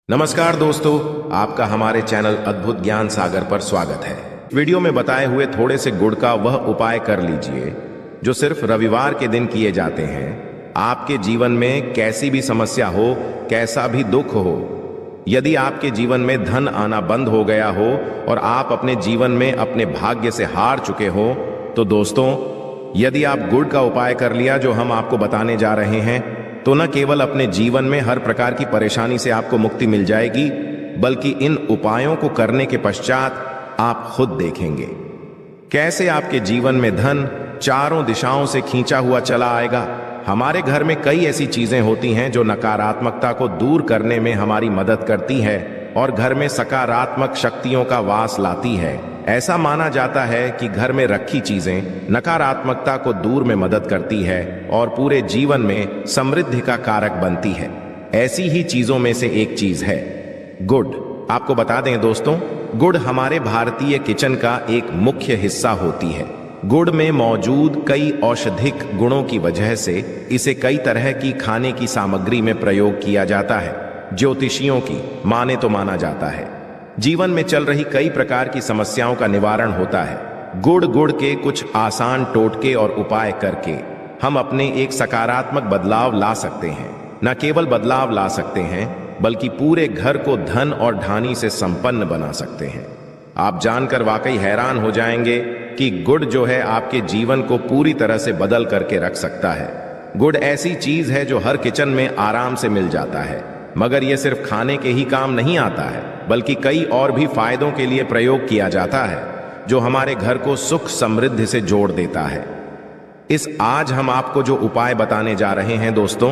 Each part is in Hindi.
नमस्कार दोस्तों, आपका हमारे चैनल अद्भुत ज्ञान सागर पर स्वागत है। वीडियो में बताए हुए थोड़े से गुड़ का वह उपाय कर लीजिए जो सिर्फ रविवार के दिन किए जाते हैं। आपके जीवन में कैसी भी समस्या हो, कैसा भी दुख हो, यदि आपके जीवन में धन आना बंद हो गया हो और आप अपने जीवन में अपने भाग्य से हार चुके हो, तो दोस्तों यदि आप गुड़ का उपाय कर लिया जो हम आपको बताने जा रहे हैं, तो न केवल अपने जीवन में हर प्रकार की परेशानी से आपको मुक्ति मिल जाएगी, बल्कि इन उपायों को करने के पश्चात आप खुद देखेंगे कैसे आपके जीवन में धन चारों दिशाओं से खींचा हुआ चला आएगा। हमारे घर में कई ऐसी चीजें होती हैं जो नकारात्मकता को दूर करने में हमारी मदद करती है और घर में सकारात्मक शक्तियों का वास लाती है। ऐसा माना जाता है कि घर में रखी चीजें नकारात्मकता को दूर में मदद करती है और पूरे जीवन में समृद्धि का कारक बनती है। ऐसी ही चीजों में से एक चीज है गुड़। आपको बता दें दोस्तों, गुड़ हमारे भारतीय किचन का एक मुख्य हिस्सा होती है। गुड़ में मौजूद कई औषधिक गुणों की वजह से इसे कई तरह की खाने की सामग्री में प्रयोग किया जाता है। ज्योतिषियों की माने तो माना जाता है जीवन में चल रही कई प्रकार की समस्याओं का निवारण होता है। गुड़ के कुछ आसान टोटके और उपाय करके हम अपने एक सकारात्मक बदलाव ला सकते हैं। न केवल बदलाव ला सकते हैं, बल्कि पूरे घर को धन और ढानी से संपन्न बना सकते हैं। आप जानकर वाकई हैरान हो जाएंगे कि गुड़ जो है आपके जीवन को पूरी तरह से बदल करके रख सकता है। गुड़ ऐसी चीज है जो हर किचन में आराम से मिल जाता है, मगर यह सिर्फ खाने के ही काम नहीं आता है, बल्कि कई और भी फायदों के लिए प्रयोग किया जाता है जो हमारे घर को सुख समृद्धि से जोड़ देता है। आज हम आपको जो उपाय बताने जा रहे हैं दोस्तों,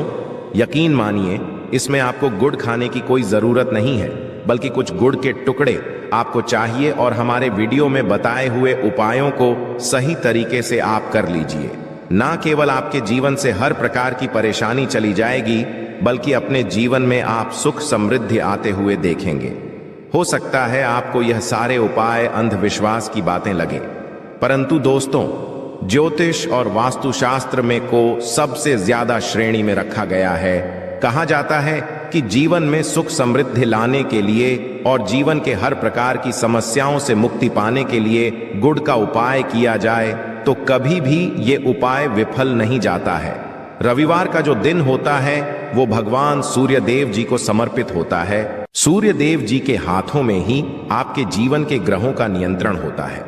यकीन मानिए इसमें आपको गुड़ खाने की कोई जरूरत नहीं है, बल्कि कुछ गुड़ के टुकड़े आपको चाहिए और हमारे वीडियो में बताए हुए उपायों को सही तरीके से आप कर लीजिए। ना केवल आपके जीवन से हर प्रकार की परेशानी चली जाएगी, बल्कि अपने जीवन में आप सुख समृद्धि आते हुए देखेंगे। हो सकता है आपको यह सारे उपाय अंधविश्वास की बातें लगे, परंतु दोस्तों ज्योतिष और वास्तुशास्त्र में को सबसे ज्यादा श्रेणी में रखा गया है। कहा जाता है कि जीवन में सुख समृद्धि लाने के लिए और जीवन के हर प्रकार की समस्याओं से मुक्ति पाने के लिए गुड़ का उपाय किया जाए तो कभी भी ये उपाय विफल नहीं जाता है। रविवार का जो दिन होता है वो भगवान सूर्य देव जी को समर्पित होता है। सूर्य देव जी के हाथों में ही आपके जीवन के ग्रहों का नियंत्रण होता है।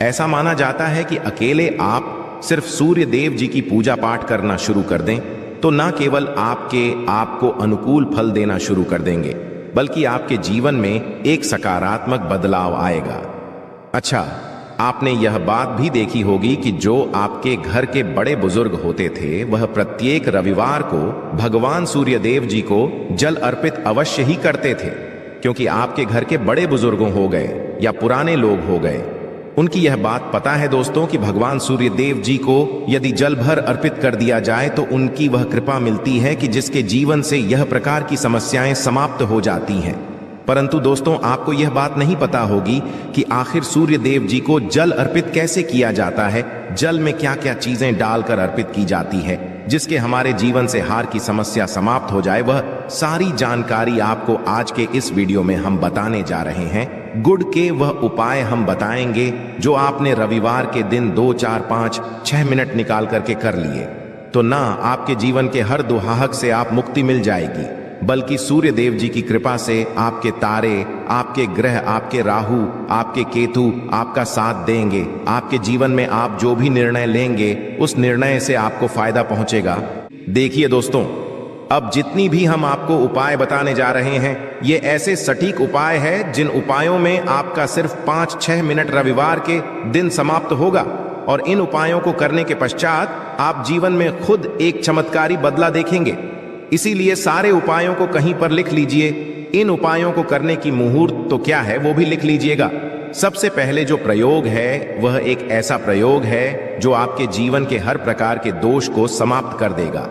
ऐसा माना जाता है कि अकेले आप सिर्फ सूर्य देव जी की पूजा पाठ करना शुरू कर दें तो न केवल आपको अनुकूल फल देना शुरू कर देंगे, बल्कि आपके जीवन में एक सकारात्मक बदलाव आएगा। अच्छा, आपने यह बात भी देखी होगी कि जो आपके घर के बड़े बुजुर्ग होते थे वह प्रत्येक रविवार को भगवान सूर्य देव जी को जल अर्पित अवश्य ही करते थे, क्योंकि आपके घर के बड़े बुजुर्गों हो गए या पुराने लोग हो गए, उनकी यह बात पता है दोस्तों कि भगवान सूर्य देव जी को यदि जल भर अर्पित कर दिया जाए तो उनकी वह कृपा मिलती है कि जिसके जीवन से यह प्रकार की समस्याएं समाप्त हो जाती हैं। परंतु दोस्तों आपको यह बात नहीं पता होगी कि आखिर सूर्य देव जी को जल अर्पित कैसे किया जाता है। जल में क्या क्या चीजें डालकर अर्पित की जाती है जिसके हमारे जीवन से हार की समस्या समाप्त हो जाए, वह सारी जानकारी आपको आज के इस वीडियो में हम बताने जा रहे हैं। गुड़ के वह उपाय हम बताएंगे जो आपने रविवार के दिन 2, 4, 5, 6 मिनट निकाल करके कर लिए तो ना आपके जीवन के हर दुहाहक से आप मुक्ति मिल जाएगी, बल्कि सूर्य देव जी की कृपा से आपके तारे, आपके ग्रह, आपके राहु, आपके केतु आपका साथ देंगे। आपके जीवन में आप जो भी निर्णय लेंगे उस निर्णय से आपको फायदा पहुंचेगा। देखिए दोस्तों, अब जितनी भी हम आपको उपाय बताने जा रहे हैं ये ऐसे सटीक उपाय है जिन उपायों में आपका सिर्फ 5-6 मिनट रविवार के दिन समाप्त होगा और इन उपायों को करने के पश्चात आप जीवन में खुद एक चमत्कारी बदला देखेंगे। इसीलिए सारे उपायों को कहीं पर लिख लीजिए। इन उपायों को करने की मुहूर्त तो क्या है वो भी लिख लीजिएगा। सबसे पहले जो प्रयोग है वह एक ऐसा प्रयोग है जो आपके जीवन के हर प्रकार के दोष को समाप्त कर देगा।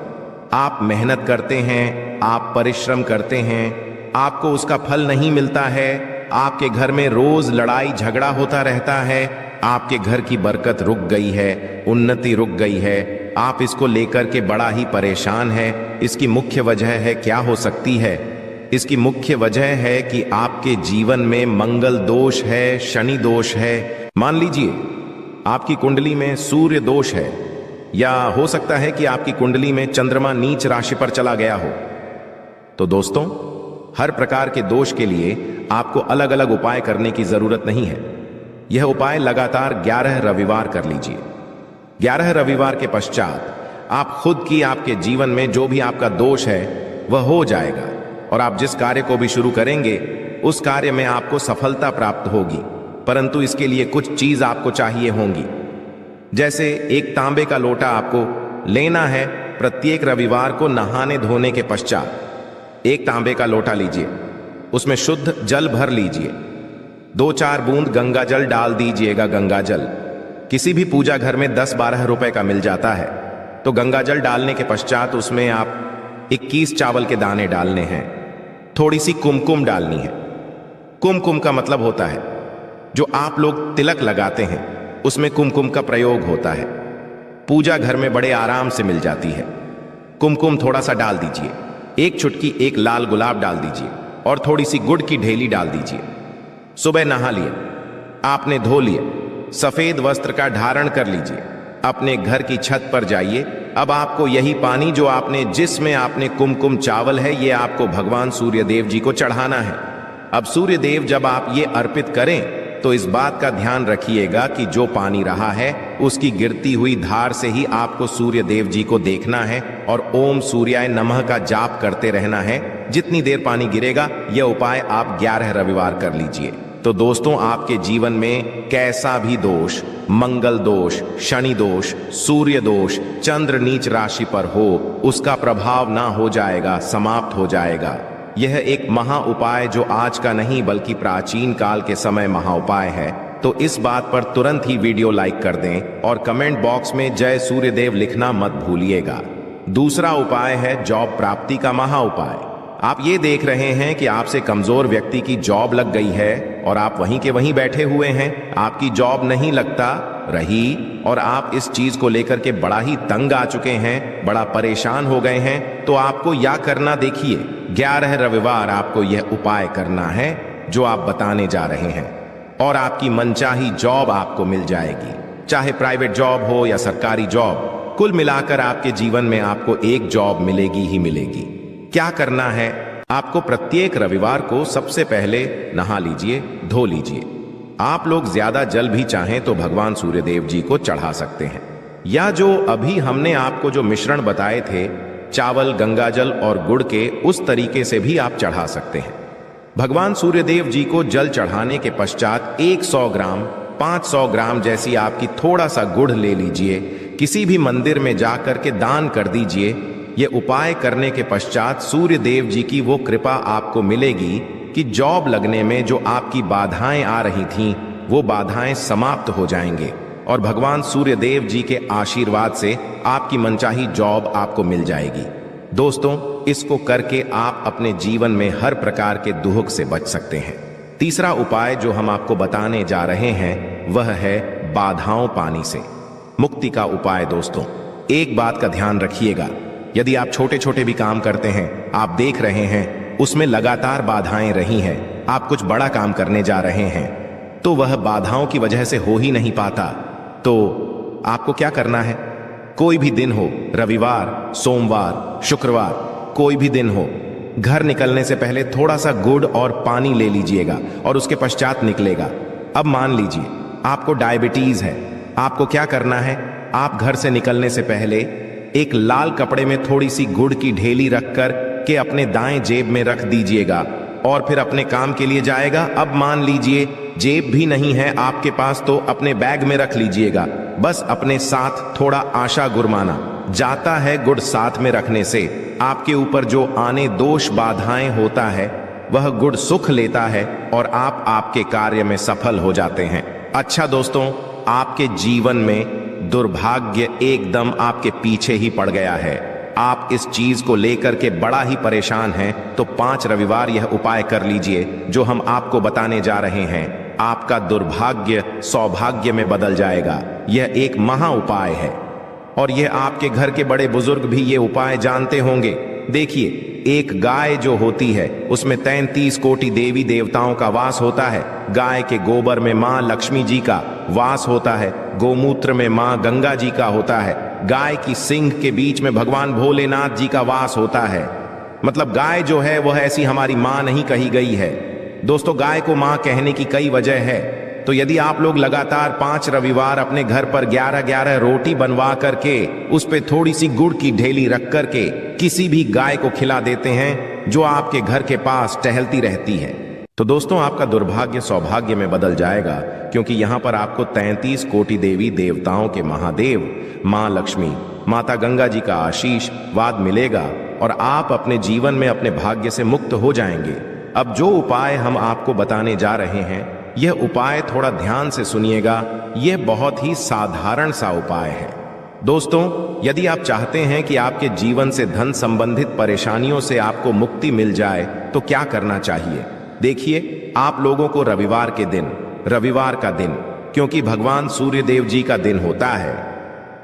आप मेहनत करते हैं, आप परिश्रम करते हैं, आपको उसका फल नहीं मिलता है, आपके घर में रोज लड़ाई झगड़ा होता रहता है, आपके घर की बरकत रुक गई है, उन्नति रुक गई है, आप इसको लेकर के बड़ा ही परेशान है। इसकी मुख्य वजह है क्या हो सकती है? इसकी मुख्य वजह है कि आपके जीवन में मंगल दोष है, शनि दोष है। मान लीजिए आपकी कुंडली में सूर्य दोष है, या हो सकता है कि आपकी कुंडली में चंद्रमा नीच राशि पर चला गया हो। तो दोस्तों, हर प्रकार के दोष के लिए आपको अलग अलग उपाय करने की जरूरत नहीं है। यह उपाय लगातार 11 रविवार कर लीजिए। 11 रविवार के पश्चात आप खुद की आपके जीवन में जो भी आपका दोष है वह हो जाएगा, और आप जिस कार्य को भी शुरू करेंगे उस कार्य में आपको सफलता प्राप्त होगी। परंतु इसके लिए कुछ चीज आपको चाहिए होंगी। जैसे एक तांबे का लोटा आपको लेना है। प्रत्येक रविवार को नहाने धोने के पश्चात एक तांबे का लोटा लीजिए, उसमें शुद्ध जल भर लीजिए। 2-4 बूंद गंगा जल डाल दीजिएगा। गंगा जल किसी भी पूजा घर में 10-12 रुपए का मिल जाता है। तो गंगा जल डालने के पश्चात उसमें आप 21 चावल के दाने डालने हैं। थोड़ी सी कुमकुम डालनी है। कुमकुम का मतलब होता है जो आप लोग तिलक लगाते हैं, उसमें कुमकुम का प्रयोग होता है। पूजा घर में बड़े आराम से मिल जाती है। कुमकुम थोड़ा सा डाल दीजिए। एक चुटकी एक लाल गुलाब डाल दीजिए और थोड़ी सी गुड़ की ढेली डाल दीजिए। सुबह नहा लिए, आपने धो लिए, सफेद वस्त्र का धारण कर लीजिए। अपने घर की छत पर जाइए। अब आपको यही पानी जो आपने जिसमें आपने कुमकुम चावल है, ये आपको भगवान सूर्य देव जी को चढ़ाना है। अब सूर्य देव जब आप ये अर्पित करें तो इस बात का ध्यान रखिएगा कि जो पानी रहा है उसकी गिरती हुई धार से ही आपको सूर्य देव जी को देखना है और ओम सूर्याय नमः का जाप करते रहना है। जितनी देर पानी गिरेगा, यह उपाय आप 11 रविवार कर लीजिए। तो दोस्तों, आपके जीवन में कैसा भी दोष, मंगल दोष, शनि दोष, सूर्य दोष, चंद्र नीच राशि पर हो, उसका प्रभाव ना हो जाएगा, समाप्त हो जाएगा। यह एक महा उपाय जो आज का नहीं बल्कि प्राचीन काल के समय महा उपाय है। तो इस बात पर तुरंत ही वीडियो लाइक कर दें और कमेंट बॉक्स में जय सूर्यदेव लिखना मत भूलिएगा। दूसरा उपाय है जॉब प्राप्ति का महा उपाय। आप ये देख रहे हैं कि आपसे कमजोर व्यक्ति की जॉब लग गई है और आप वहीं के वहीं बैठे हुए हैं। आपकी जॉब नहीं लगता रही और आप इस चीज को लेकर के बड़ा ही तंग आ चुके हैं, बड़ा परेशान हो गए हैं। तो आपको या करना, देखिए 11 रविवार आपको यह उपाय करना है जो आप बताने जा रहे हैं, और आपकी मनचाही जॉब आपको मिल जाएगी। चाहे प्राइवेट जॉब हो या सरकारी जॉब, कुल मिलाकर आपके जीवन में आपको एक जॉब मिलेगी ही मिलेगी। क्या करना है? आपको प्रत्येक रविवार को सबसे पहले नहा लीजिए, धो लीजिए। आप लोग ज्यादा जल भी चाहें तो भगवान सूर्यदेव जी को चढ़ा सकते हैं, या जो अभी हमने आपको जो मिश्रण बताए थे, चावल, गंगाजल और गुड़ के, उस तरीके से भी आप चढ़ा सकते हैं। भगवान सूर्यदेव जी को जल चढ़ाने के पश्चात 100 ग्राम, 500 ग्राम जैसी आपकी थोड़ा सा गुड़ ले लीजिए। किसी भी मंदिर में जाकर के दान कर दीजिए। ये उपाय करने के पश्चात सूर्य देव जी की वो कृपा आपको मिलेगी कि जॉब लगने में जो आपकी बाधाएं आ रही थीं, वो बाधाएं समाप्त हो जाएंगे और भगवान सूर्य देव जी के आशीर्वाद से आपकी मनचाही जॉब आपको मिल जाएगी। दोस्तों, इसको करके आप अपने जीवन में हर प्रकार के दुख से बच सकते हैं। तीसरा उपाय जो हम आपको बताने जा रहे हैं वह है बाधाओं पानी से मुक्ति का उपाय। दोस्तों, एक बात का ध्यान रखिएगा, यदि आप छोटे छोटे भी काम करते हैं, आप देख रहे हैं उसमें लगातार बाधाएं रही हैं, आप कुछ बड़ा काम करने जा रहे हैं तो वह बाधाओं की वजह से हो ही नहीं पाता, तो आपको क्या करना है? कोई भी दिन हो, रविवार, सोमवार, शुक्रवार, कोई भी दिन हो, घर निकलने से पहले थोड़ा सा गुड़ और पानी ले लीजिएगा और उसके पश्चात निकलेगा। अब मान लीजिए आपको डायबिटीज है, आपको क्या करना है? आप घर से निकलने से पहले एक लाल कपड़े में थोड़ी सी गुड़ की ढेली रखकर के अपने दाएं जेब में रख दीजिएगा और फिर अपने काम के लिए जाएगा। अब मान लीजिए जेब भी नहीं है आपके पास, तो अपने बैग में रख लीजिएगा। बस अपने साथ थोड़ा आशा गुरमाना जाता है। गुड़ साथ में रखने से आपके ऊपर जो आने दोष बाधाएं होता है वह गुड़ सुख लेता है और आप आपके कार्य में सफल हो जाते हैं। अच्छा दोस्तों, आपके जीवन में दुर्भाग्य एकदम आपके पीछे ही पड़ गया है, आप इस चीज को लेकर के बड़ा ही परेशान हैं, तो 5 रविवार यह उपाय कर लीजिए जो हम आपको बताने जा रहे हैं। आपका दुर्भाग्य सौभाग्य में बदल जाएगा। यह एक महा उपाय है और यह आपके घर के बड़े बुजुर्ग भी ये उपाय जानते होंगे। देखिए, एक गाय जो होती है उसमें 33 कोटि देवी देवताओं का वास होता है। गाय के गोबर में माँ लक्ष्मी जी का वास होता है, गोमूत्र में माँ गंगा जी का होता है, गाय की सींग के बीच में भगवान भोलेनाथ जी का वास होता है। मतलब गाय जो है वह ऐसी हमारी माँ नहीं कही गई है। दोस्तों, गाय को माँ कहने की कई वजह है। तो यदि आप लोग लगातार 5 रविवार अपने घर पर 11-11 रोटी बनवा करके उस पे थोड़ी सी गुड़ की ढेली रख करके किसी भी गाय को खिला देते हैं जो आपके घर के पास टहलती रहती है, तो दोस्तों आपका दुर्भाग्य सौभाग्य में बदल जाएगा, क्योंकि यहाँ पर आपको 33 कोटि देवी देवताओं के महादेव माँ लक्ष्मी, माता गंगा जी का आशीर्वाद मिलेगा और आप अपने जीवन में अपने भाग्य से मुक्त हो जाएंगे। अब जो उपाय हम आपको बताने जा रहे हैं, यह उपाय थोड़ा ध्यान से सुनिएगा। यह बहुत ही साधारण सा उपाय है। दोस्तों, यदि आप चाहते हैं कि आपके जीवन से धन संबंधित परेशानियों से आपको मुक्ति मिल जाए तो क्या करना चाहिए? देखिए, आप लोगों को रविवार के दिन, रविवार का दिन क्योंकि भगवान सूर्य देव जी का दिन होता है,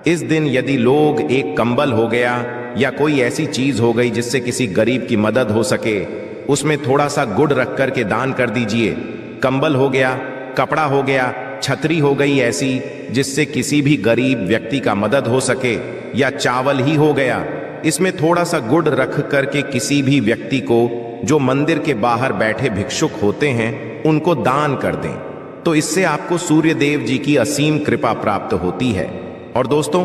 इस दिन यदि लोग एक कंबल हो गया या कोई ऐसी चीज हो गई जिससे किसी गरीब की मदद हो सके, उसमें थोड़ा सा गुड़ रख करके दान कर दीजिए। कंबल हो गया, कपड़ा हो गया, छतरी हो गई ऐसी जिससे किसी भी गरीब व्यक्ति का मदद हो सके, या चावल ही हो गया, इसमें थोड़ा सा गुड़ रख करके किसी भी व्यक्ति को जो मंदिर के बाहर बैठे भिक्षुक होते हैं उनको दान कर दें, तो इससे आपको सूर्य देव जी की असीम कृपा प्राप्त होती है। और दोस्तों,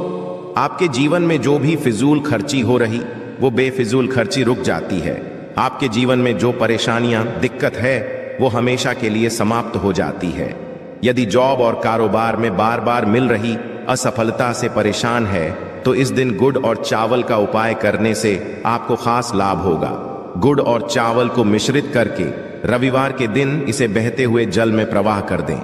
आपके जीवन में जो भी फिजूल खर्ची हो रही वो बेफिजूल खर्ची रुक जाती है। आपके जीवन में जो परेशानियां, दिक्कत है वो हमेशा के लिए समाप्त हो जाती है। यदि जॉब और कारोबार में बार बार मिल रही असफलता से परेशान है तो इस दिन गुड़ और चावल का उपाय करने से आपको खास लाभ होगा। गुड़ और चावल को मिश्रित करके रविवार के दिन इसे बहते हुए जल में प्रवाह कर दें।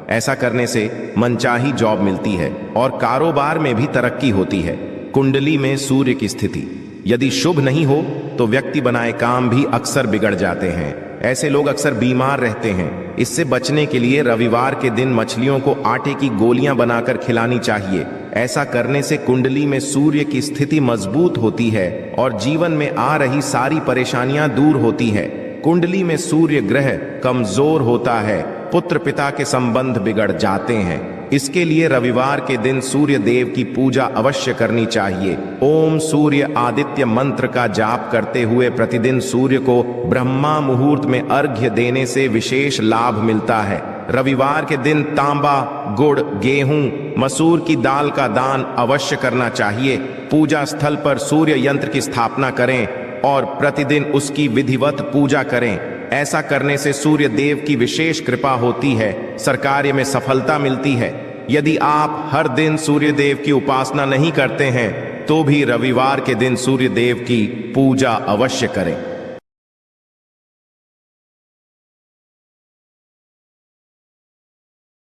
ऐसा करने से मनचाही जॉब मिलती है और कारोबार में भी तरक्की होती है। कुंडली में सूर्य की स्थिति यदि शुभ नहीं हो तो व्यक्ति बनाए काम भी अक्सर बिगड़ जाते हैं। ऐसे लोग अक्सर बीमार रहते हैं। इससे बचने के लिए रविवार के दिन मछलियों को आटे की गोलियां बनाकर खिलानी चाहिए। ऐसा करने से कुंडली में सूर्य की स्थिति मजबूत होती है और जीवन में आ रही सारी परेशानियां दूर होती है। कुंडली में सूर्य ग्रह कमजोर होता है, पुत्र पिता के संबंध बिगड़ जाते हैं। इसके लिए रविवार के दिन सूर्य देव की पूजा अवश्य करनी चाहिए। ओम सूर्य आदित्य मंत्र का जाप करते हुए प्रतिदिन सूर्य को ब्रह्मा मुहूर्त में अर्घ्य देने से विशेष लाभ मिलता है। रविवार के दिन तांबा, गुड़, गेहूं, मसूर की दाल का दान अवश्य करना चाहिए। पूजा स्थल पर सूर्य यंत्र की स्थापना करें और प्रतिदिन उसकी विधिवत पूजा करें। ऐसा करने से सूर्य देव की विशेष कृपा होती है, सरकार्य में सफलता मिलती है। यदि आप हर दिन सूर्य देव की उपासना नहीं करते हैं तो भी रविवार के दिन सूर्य देव की पूजा अवश्य करें।